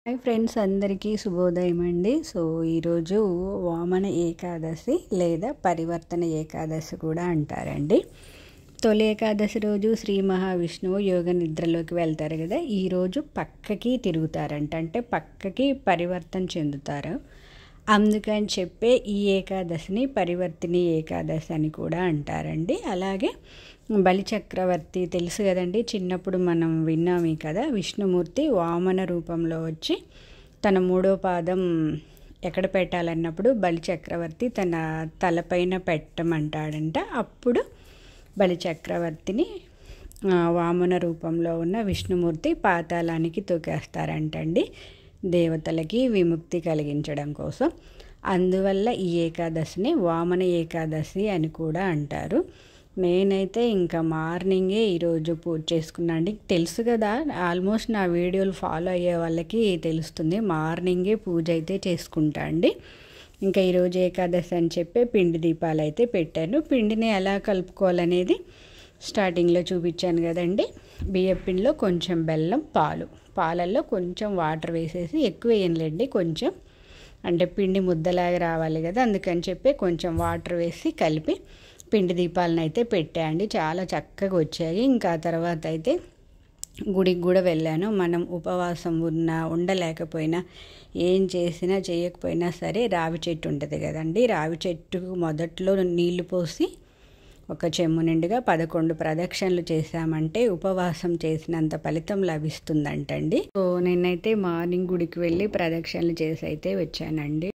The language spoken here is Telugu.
హాయ్ ఫ్రెండ్స్, అందరికీ శుభోదయం అండి. సో ఈరోజు వామన ఏకాదశి లేదా పరివర్తన ఏకాదశి కూడా అంటారండి. తొలి ఏకాదశి రోజు శ్రీ మహావిష్ణువు యోగ నిద్రలోకి వెళ్తారు కదా, ఈరోజు పక్కకి తిరుగుతారంట, అంటే పక్కకి పరివర్తన చెందుతారు. అందుకని చెప్పే ఈ ఏకాదశిని పరివర్తిని ఏకాదశి అని కూడా అంటారండి. అలాగే బలిచక్రవర్తి తెలుసు కదండి, చిన్నప్పుడు మనం విన్నాము కదా, విష్ణుమూర్తి వామన రూపంలో వచ్చి తన మూడో పాదం ఎక్కడ పెట్టాలన్నప్పుడు బలిచక్రవర్తి తన తలపైన పెట్టమంటాడంట. అప్పుడు బలిచక్రవర్తిని వామన రూపంలో ఉన్న విష్ణుమూర్తి పాతాళానికి తొక్కేస్తారంటండి, దేవతలకి విముక్తి కలిగించడం కోసం. అందువల్ల ఈ ఏకాదశిని వామన ఏకాదశి అని కూడా అంటారు. నేనైతే ఇంకా మార్నింగే ఈరోజు పూజ చేసుకున్నాను అండి. తెలుసు కదా, ఆల్మోస్ట్ నా వీడియోలు ఫాలో అయ్యే వాళ్ళకి తెలుస్తుంది, మార్నింగే పూజ అయితే చేసుకుంటా అండి. ఇంకా ఈరోజు ఏకాదశి అని చెప్పి పిండి దీపాలు అయితే పెట్టాను. పిండిని ఎలా కలుపుకోవాలనేది స్టార్టింగ్లో చూపించాను కదండి. బియ్యం పిండిలో కొంచెం బెల్లం, పాలల్లో కొంచెం వాటర్ వేసేసి, ఎక్కువ వేయనులేండి, కొంచెం, అంటే పిండి ముద్దలాగా రావాలి కదా, అందుకని చెప్పి కొంచెం వాటర్ వేసి కలిపి పిండి దీపాలను అయితే పెట్టాయండి. చాలా చక్కగా వచ్చాయి. ఇంకా తర్వాత అయితే గుడికి కూడా వెళ్ళాను. మనం ఉపవాసం ఉండలేకపోయినా, ఏం చేసినా చేయకపోయినా సరే, రావి చెట్టు ఉంటుంది కదండి, రావి చెట్టుకు మొదట్లో నీళ్లు పోసి ఒక చెమ్ము నిండుగా 11 ప్రదక్షిణలు చేశామంటే ఉపవాసం చేసినంత ఫలితం లభిస్తుందంటండి. సో నేనైతే మార్నింగ్ గుడికి వెళ్ళి ప్రదక్షిణలు చేసి అయితే వచ్చానండి.